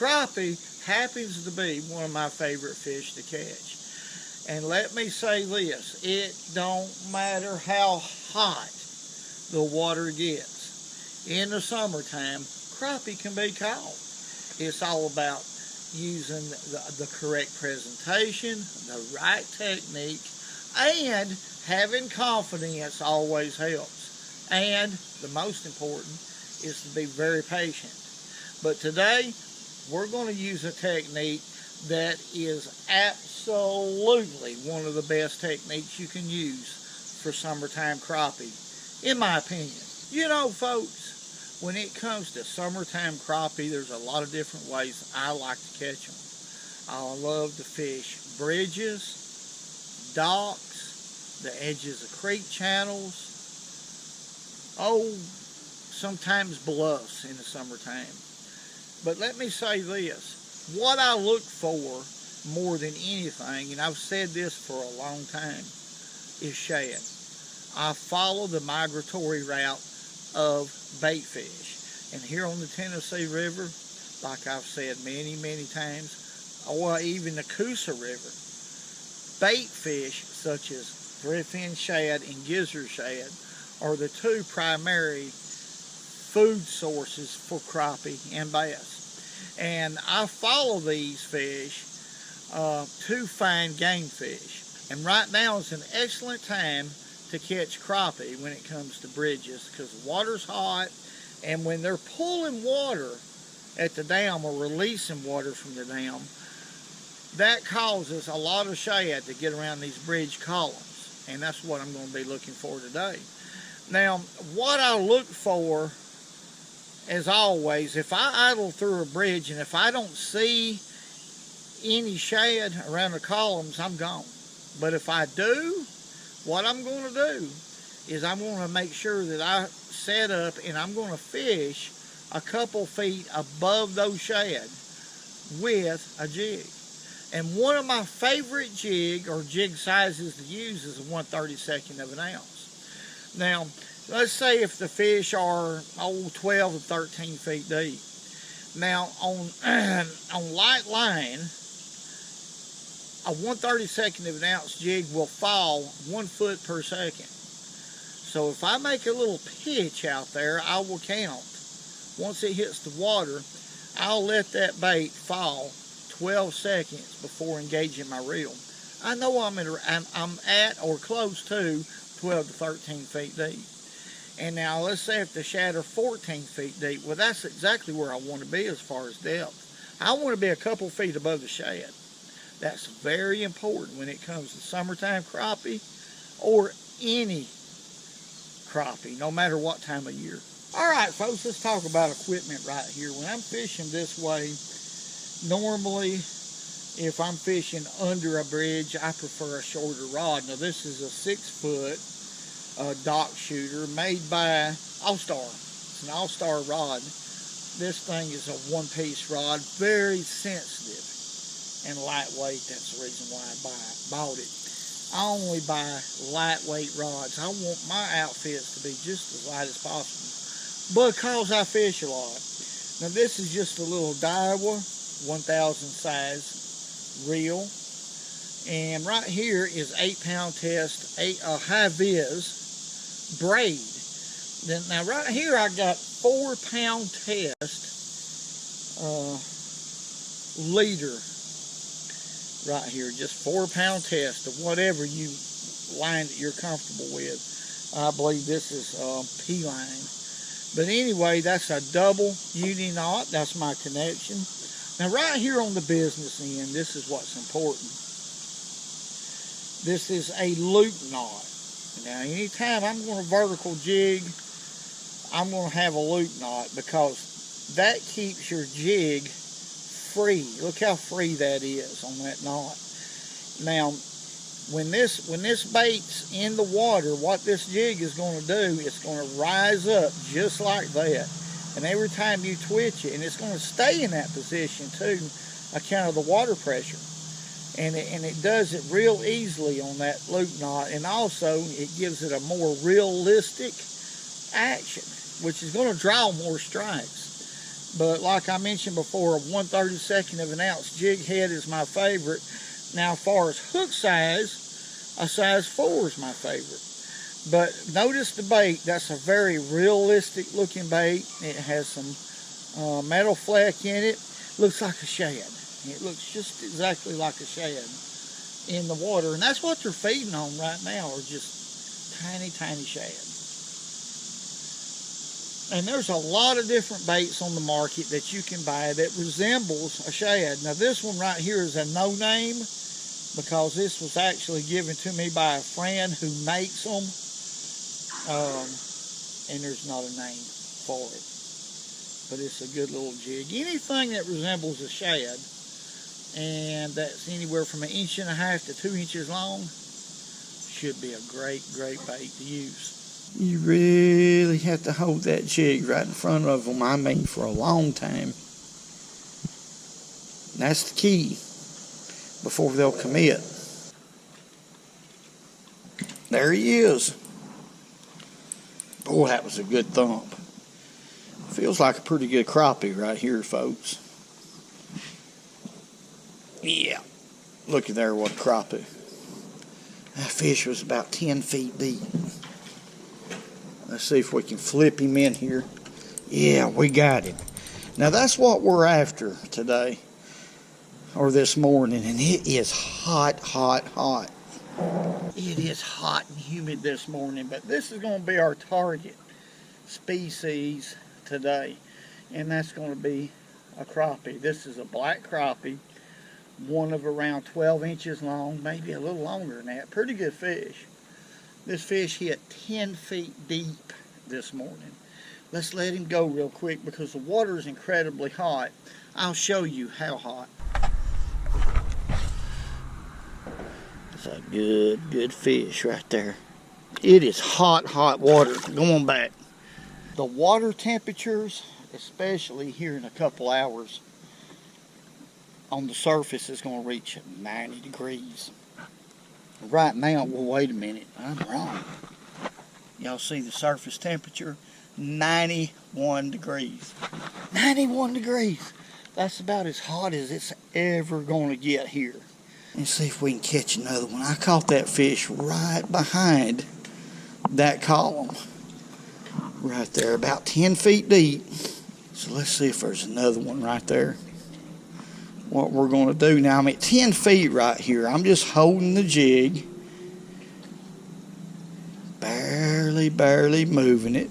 crappie happens to be one of my favorite fish to catch. And let me say this, it don't matter how hot the water gets. In the summertime, crappie can be caught. It's all about using the correct presentation, the right technique, and having confidence always helps. And the most important is to be very patient. But today, we're going to use a technique that is absolutely one of the best techniques you can use for summertime crappie, in my opinion. You know, folks, when it comes to summertime crappie, there's a lot of different ways I like to catch them. I love to fish bridges, docks, the edges of creek channels, sometimes bluffs in the summertime. But let me say this, what I look for more than anything, and I've said this for a long time, is shad. I follow the migratory route of bait fish. And here on the Tennessee River, like I've said many, many times, or even the Coosa River, bait fish such as threadfin shad and gizzard shad are the two primary food sources for crappie and bass. And I follow these fish to find game fish. And right now is an excellent time to catch crappie when it comes to bridges, because the water's hot, and when they're pulling water at the dam or releasing water from the dam, that causes a lot of shad to get around these bridge columns. And that's what I'm going to be looking for today. Now, what I look for, as always, if I idle through a bridge and if I don't see any shad around the columns, I'm gone. But if I do, what I'm going to do is I'm going to make sure that I set up and I'm going to fish a couple feet above those shad with a jig. And one of my favorite jig or jig sizes to use is a 1/32 of an ounce. Now, let's say if the fish are 12 to 13 feet deep. Now on light line, a 1/32 of an ounce jig will fall 1 foot per second. So if I make a little pitch out there, I will count. Once it hits the water, I'll let that bait fall 12 seconds before engaging my reel. I know I'm at or close to 12 to 13 feet deep. And now let's say if the shad are 14 feet deep, well, that's exactly where I want to be as far as depth. I want to be a couple feet above the shad. That's very important when it comes to summertime crappie or any crappie, no matter what time of year. All right, folks, let's talk about equipment right here. When I'm fishing this way, normally if I'm fishing under a bridge, I prefer a shorter rod. Now this is a 6-foot dock shooter made by All-Star. It's an All-Star rod. This thing is a one-piece rod, very sensitive and lightweight. That's the reason why I bought it. I only buy lightweight rods. I want my outfits to be just as light as possible because I fish a lot. Now this is just a little Daiwa 1000 size reel, and right here is 8-pound test, high vis braid. Then now right here I got 4-pound test leader right here, just 4-pound test of whatever you line that you're comfortable with. I believe this is P line, but anyway, that's a double uni knot. That's my connection. Now right here on the business end, this is what's important. This is a loop knot. Now anytime I'm going to vertical jig, I'm going to have a loop knot because that keeps your jig free. Look how free that is on that knot. Now when this bait's in the water, what this jig is going to do, it's going to rise up just like that. And every time you twitch it, and it's going to stay in that position too, account of the water pressure. And it does it real easily on that loop knot, and also it gives it a more realistic action, which is going to draw more strikes. But like I mentioned before, a 1/32 of an ounce jig head is my favorite. Now, as far as hook size, a size 4 is my favorite. But notice the bait. That's a very realistic looking bait. It has some metal fleck in it. Looks like a shad. It looks just exactly like a shad in the water. And that's what they're feeding on right now, are just tiny, tiny shad. And there's a lot of different baits on the market that you can buy that resembles a shad. Now this one right here is a no name, because this was actually given to me by a friend who makes them. And there's not a name for it, but it's a good little jig. Anything that resembles a shad and that's anywhere from 1.5 inches to 2 inches long should be a great bait to use. You really have to hold that jig right in front of them, I mean for a long time. That's the key before they'll commit. There he is. Boy, that was a good thump. Feels like a pretty good crappie right here, folks. Yeah. Looky there, what a crappie. That fish was about 10 feet deep. Let's see if we can flip him in here. Yeah, we got him. Now that's what we're after today, or this morning, and it is hot, hot, hot. It is hot and humid this morning, but this is going to be our target species today, and that's going to be a crappie. This is a black crappie, one of around 12 inches long, maybe a little longer than that. Pretty good fish. This fish hit 10 feet deep this morning. Let's let him go real quick because the water is incredibly hot. I'll show you how hot. That's a good fish right there. It is hot, hot water. Go on back. The water temperatures, especially here in a couple hours, on the surface is going to reach 90 degrees. Right now, well, wait a minute, I'm wrong. Y'all see the surface temperature? 91 degrees. 91 degrees. That's about as hot as it's ever going to get here. Let's see if we can catch another one. I caught that fish right behind that column. Right there, about 10 feet deep. So let's see if there's another one right there. What we're going to do now, I'm at 10 feet right here. I'm just holding the jig. Barely moving it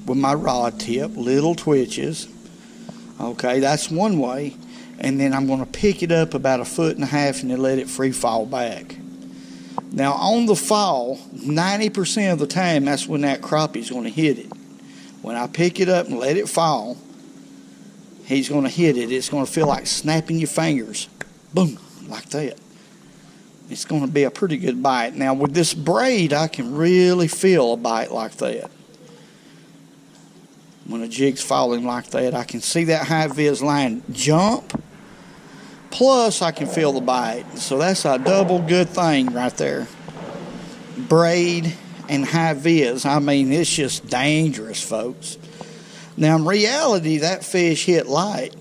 with my rod tip. Little twitches. Okay, that's one way. And then I'm going to pick it up about 1.5 feet and then let it free fall back. Now on the fall, 90% of the time, that's when that crappie's going to hit it. When I pick it up and let it fall, he's going to hit it. It's going to feel like snapping your fingers. Boom, like that. It's going to be a pretty good bite. Now with this braid, I can really feel a bite like that. When a jig's falling like that, I can see that high vis line jump. Plus, I can feel the bite. So that's a double good thing right there. Braid and high vis. I mean, it's just dangerous, folks. Now, in reality, that fish hit light.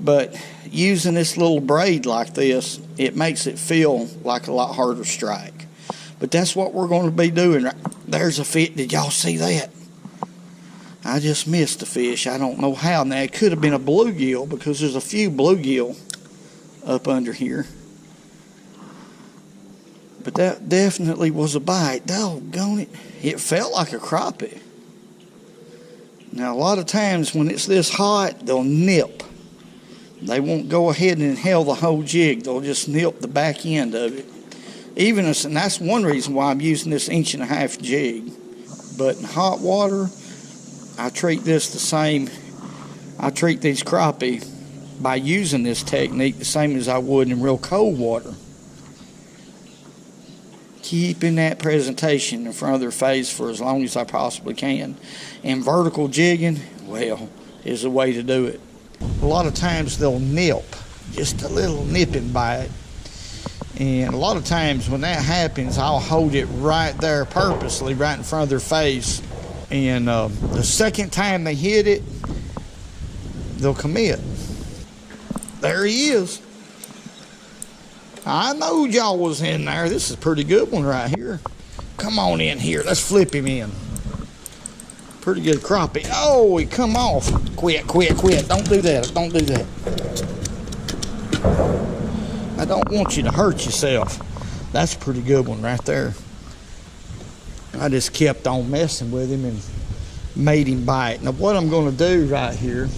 But using this little braid like this, it makes it feel like a lot harder strike. But that's what we're going to be doing. There's a fish. Did y'all see that? I just missed the fish. I don't know how. Now, it could have been a bluegill because there's a few bluegill up under here. But that definitely was a bite. Doggone it. It felt like a crappie. Now, a lot of times when it's this hot, they'll nip. They won't go ahead and inhale the whole jig. They'll just nip the back end of it. And that's one reason why I'm using this 1.5 inch jig. But in hot water, I treat this the same. I treat these crappie by using this technique the same as I would in real cold water. Keeping that presentation in front of their face for as long as I possibly can. And vertical jigging, well, is the way to do it. A lot of times they'll nip, just a little nipping bite. And a lot of times when that happens, I'll hold it right there purposely, right in front of their face. And the second time they hit it, they'll commit. There he is. I know y'all was in there. This is a pretty good one right here. Come on in here. Let's flip him in. Pretty good crappie. Oh, he come off. Quit. Don't do that. Don't do that. I don't want you to hurt yourself. That's a pretty good one right there. I just kept on messing with him and made him bite. Now what I'm going to do right here,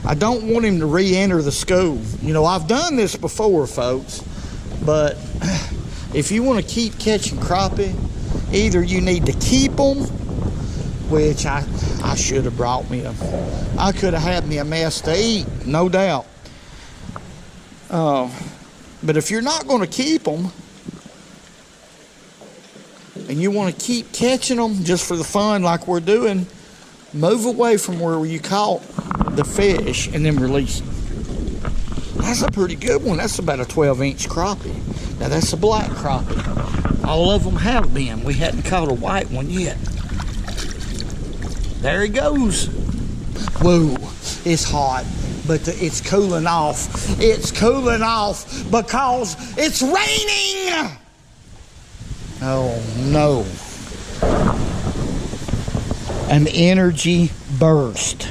I don't want him to re-enter the school. You know, I've done this before, folks, but if you want to keep catching crappie, either you need to keep them, which I should have brought me I could have had me a mess to eat, no doubt. But if you're not going to keep them, and you want to keep catching them just for the fun like we're doing, move away from where you caught the fish and then release them. That's a pretty good one. That's about a 12-inch crappie. Now that's a black crappie. All of them have been. We hadn't caught a white one yet. There he goes. Whoa, it's hot, but it's cooling off. It's cooling off because it's raining. Oh no. An energy burst.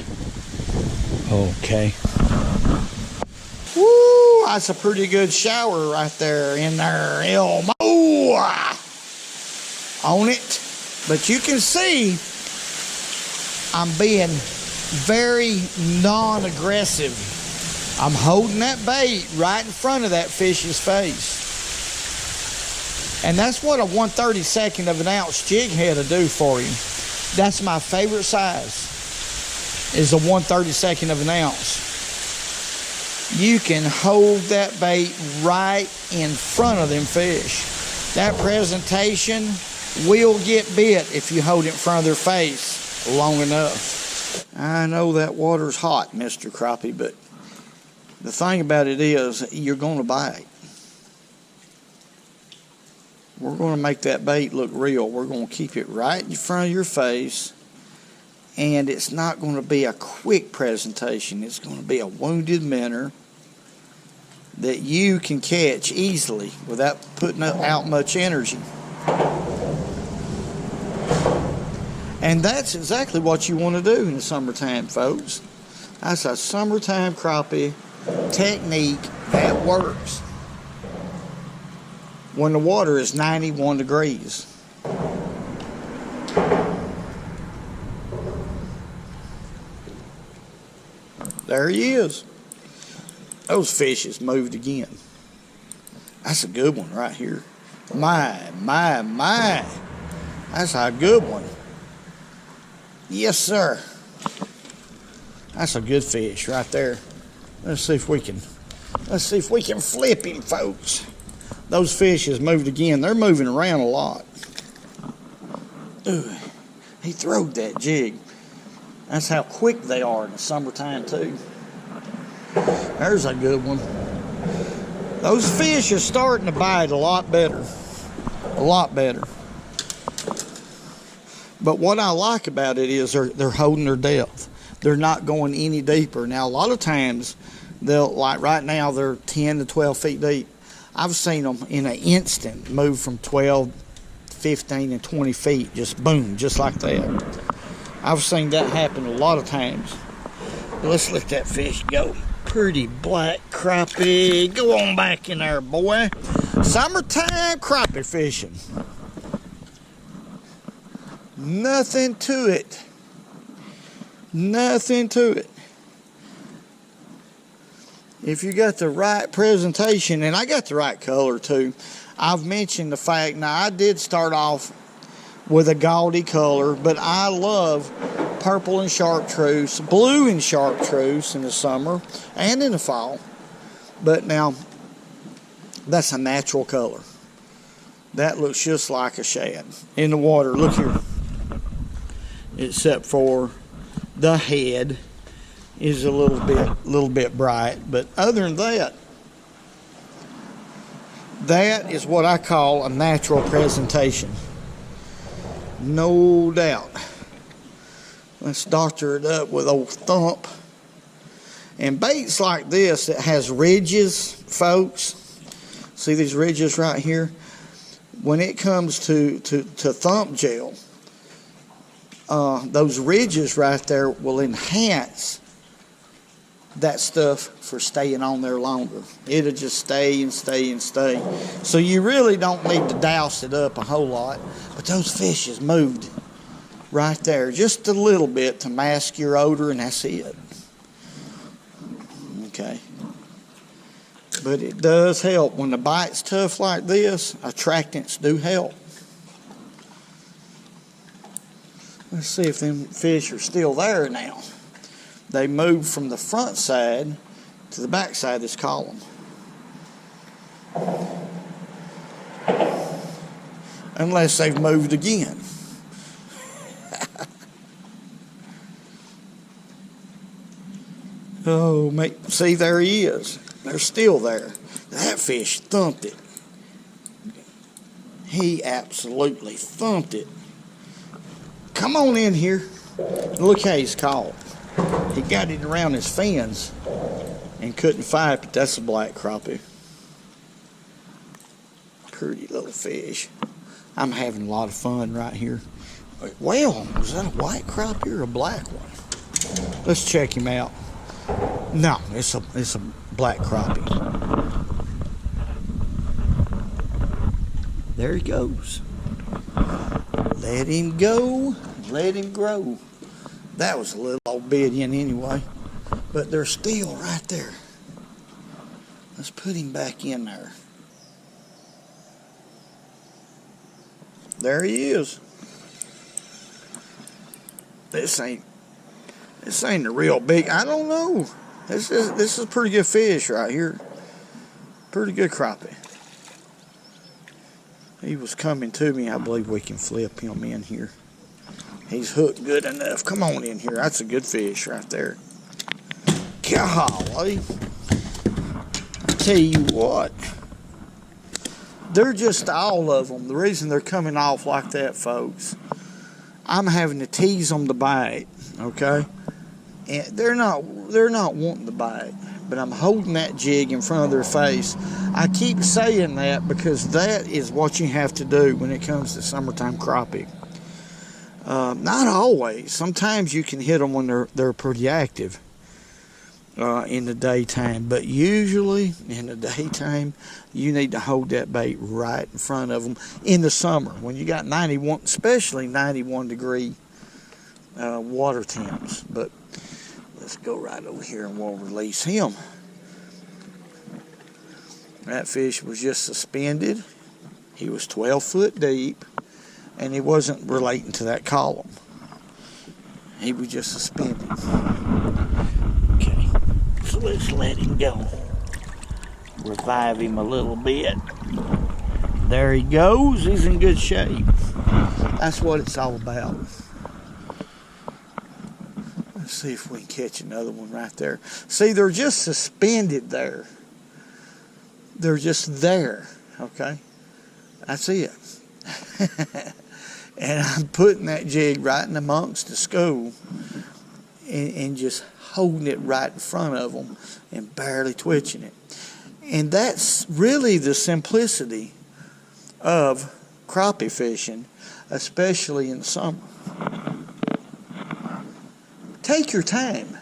Okay. Woo, that's a pretty good shower right there in there, Elmo. On it. But you can see I'm being very non-aggressive. I'm holding that bait right in front of that fish's face. And that's what a 1/32 of an ounce jig head will do for you. That's my favorite size, is a 1/32 of an ounce. You can hold that bait right in front of them fish. That presentation will get bit if you hold it in front of their face long enough. I know that water's hot, Mr. Crappie, but the thing about it is you're going to bite. We're going to make that bait look real. We're going to keep it right in front of your face, and it's not going to be a quick presentation. It's going to be a wounded minnow that you can catch easily without putting out much energy. And that's exactly what you want to do in the summertime, folks. That's a summertime crappie technique that works when the water is 91 degrees. There he is. Those fishes moved again. That's a good one right here. My. That's a good one. Yes, sir. That's a good fish right there. Let's see if we can flip him, folks. Those fish has moved again. They're moving around a lot. Ooh, he throwed that jig. That's how quick they are in the summertime too. There's a good one. Those fish are starting to bite a lot better. A lot better. But what I like about it is they're holding their depth. They're not going any deeper. Now, a lot of times, like right now, they're 10 to 12 feet deep. I've seen them in an instant move from 12, 15, and 20 feet. Just boom, just like that. I've seen that happen a lot of times. Let's let that fish go. Pretty black crappie. Go on back in there, boy. Summertime crappie fishing. Nothing to it. Nothing to it. If you got the right presentation, and I got the right color too. I've mentioned the fact, now I did start off with a gaudy color, but I love purple and chartreuse, blue and chartreuse in the summer and in the fall. But now, that's a natural color. That looks just like a shad in the water. Look here. Except for the head is a little bit bright, but other than that, that is what I call a natural presentation. No doubt. Let's doctor it up with old Thump. And baits like this that has ridges, folks, see these ridges right here? When it comes to thump gel, those ridges right there will enhance that stuff for staying on there longer. It'll just stay and stay and stay. So you really don't need to douse it up a whole lot. But those fishes moved right there just a little bit to mask your odor, and that's it. Okay. But it does help. When the bite's tough like this, attractants do help. Let's see if them fish are still there now. They moved from the front side to the back side of this column. Unless they've moved again. Oh, mate, see, there he is. They're still there. That fish thumped it. He absolutely thumped it. Come on in here. Look how he's caught. He got it around his fins and couldn't fight it. That's a black crappie. Pretty little fish. I'm having a lot of fun right here. Well, was that a white crappie or a black one? Let's check him out. No, it's a black crappie. There he goes. Let him go. Let him grow. That was a little obedient anyway, but they're still right there. Let's put him back in there. There he is. This ain't a real big. I don't know. This is a pretty good fish right here. Pretty good crappie. He was coming to me. I believe we can flip him in here. He's hooked good enough. Come on in here. That's a good fish right there. Golly. I tell you what. They're just all of them. The reason they're coming off like that, folks, I'm having to tease them to bite, okay? And they're not wanting to bite, but I'm holding that jig in front of their face. I keep saying that because that is what you have to do when it comes to summertime crappie. Not always. Sometimes you can hit them when they're pretty active in the daytime, but usually in the daytime you need to hold that bait right in front of them in the summer when you got 91, especially 91 degree water temps. But let's go right over here and we'll release him. That fish was just suspended. He was 12 foot deep. And he wasn't relating to that column. He was just suspended. Okay, so let's let him go. Revive him a little bit. There he goes. He's in good shape. That's what it's all about. Let's see if we can catch another one right there. See, they're just suspended there. They're just there, okay? That's it. And I'm putting that jig right in amongst the school and just holding it right in front of them and barely twitching it. And that's really the simplicity of crappie fishing, especially in the summer. Take your time.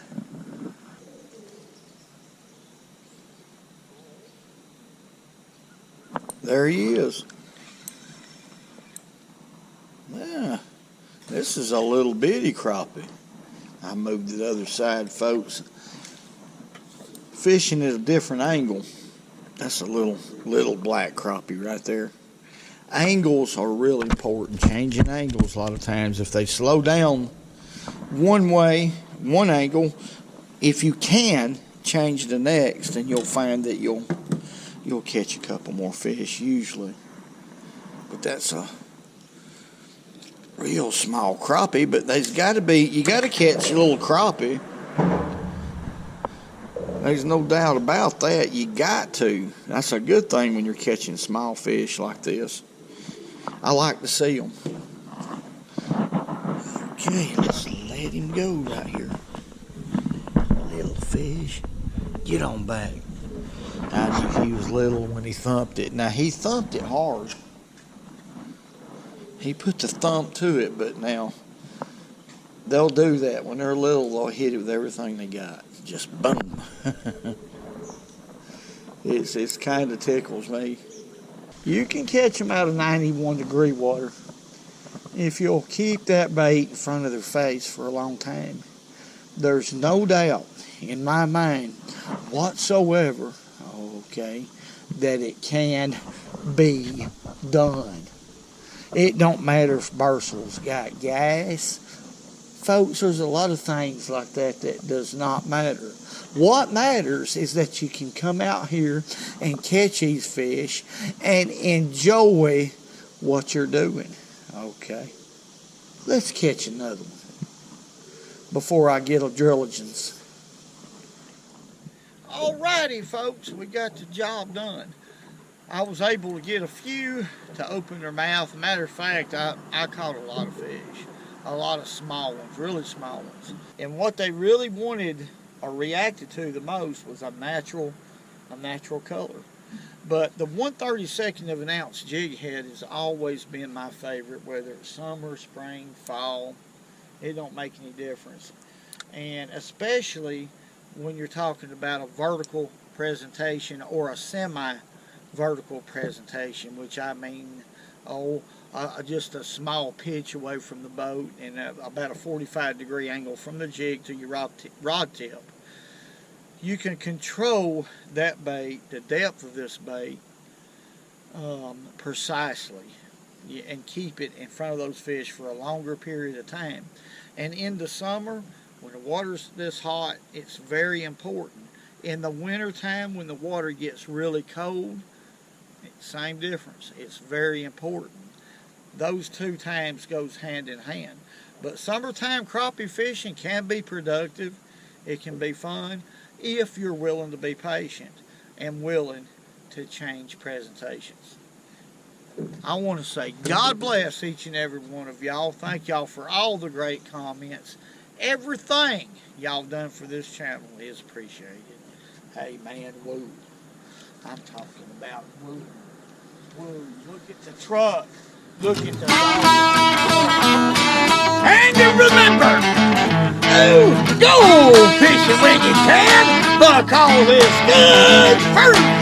There he is. Yeah, this is a little bitty crappie. I moved to the other side, folks. Fishing at a different angle. That's a little black crappie right there. Angles are really important. Changing angles a lot of times. If they slow down one way, one angle, if you can change the next, then you'll find that you'll catch a couple more fish usually. But that's a real small crappie, but you got to catch a little crappie. There's no doubt about that. You got to. That's a good thing when you're catching small fish like this. I like to see them. Okay, let's let him go right here. Little fish. Get on back. I knew he was little when he thumped it. Now, he thumped it hard. He put the thump to it, but now they'll do that. When they're little, they'll hit it with everything they got. Just boom. It's kind of tickles me. You can catch them out of 91-degree water if you'll keep that bait in front of their face for a long time. There's no doubt in my mind whatsoever, okay, that it can be done. It don't matter if Bursel's got gas. Folks, there's a lot of things like that does not matter. What matters is that you can come out here and catch these fish and enjoy what you're doing. Okay. Let's catch another one before I get a diligence. Alrighty, folks, we got the job done. I was able to get a few to open their mouth. Matter of fact, I caught a lot of fish. A lot of small ones, really small ones. And what they really wanted or reacted to the most was a natural color. But the 1/32 of an ounce jig head has always been my favorite, whether it's summer, spring, fall. It don't make any difference. And especially when you're talking about a vertical presentation or a semi-vertical presentation, which I mean, just a small pitch away from the boat and about a 45-degree angle from the jig to your rod tip. You can control that bait, the depth of this bait, precisely, and keep it in front of those fish for a longer period of time. And in the summer, when the water's this hot, it's very important. In the winter time, when the water gets really cold, same difference. It's very important. Those two times goes hand in hand. But summertime crappie fishing can be productive. It can be fun if you're willing to be patient and willing to change presentations. I want to say God bless each and every one of y'all. Thank y'all for all the great comments. Everything y'all done for this channel is appreciated. Hey man, woo. I'm talking about woo. Woo. Look at the truck. Look at the and remember, go fishing when you can, because it's good fruit.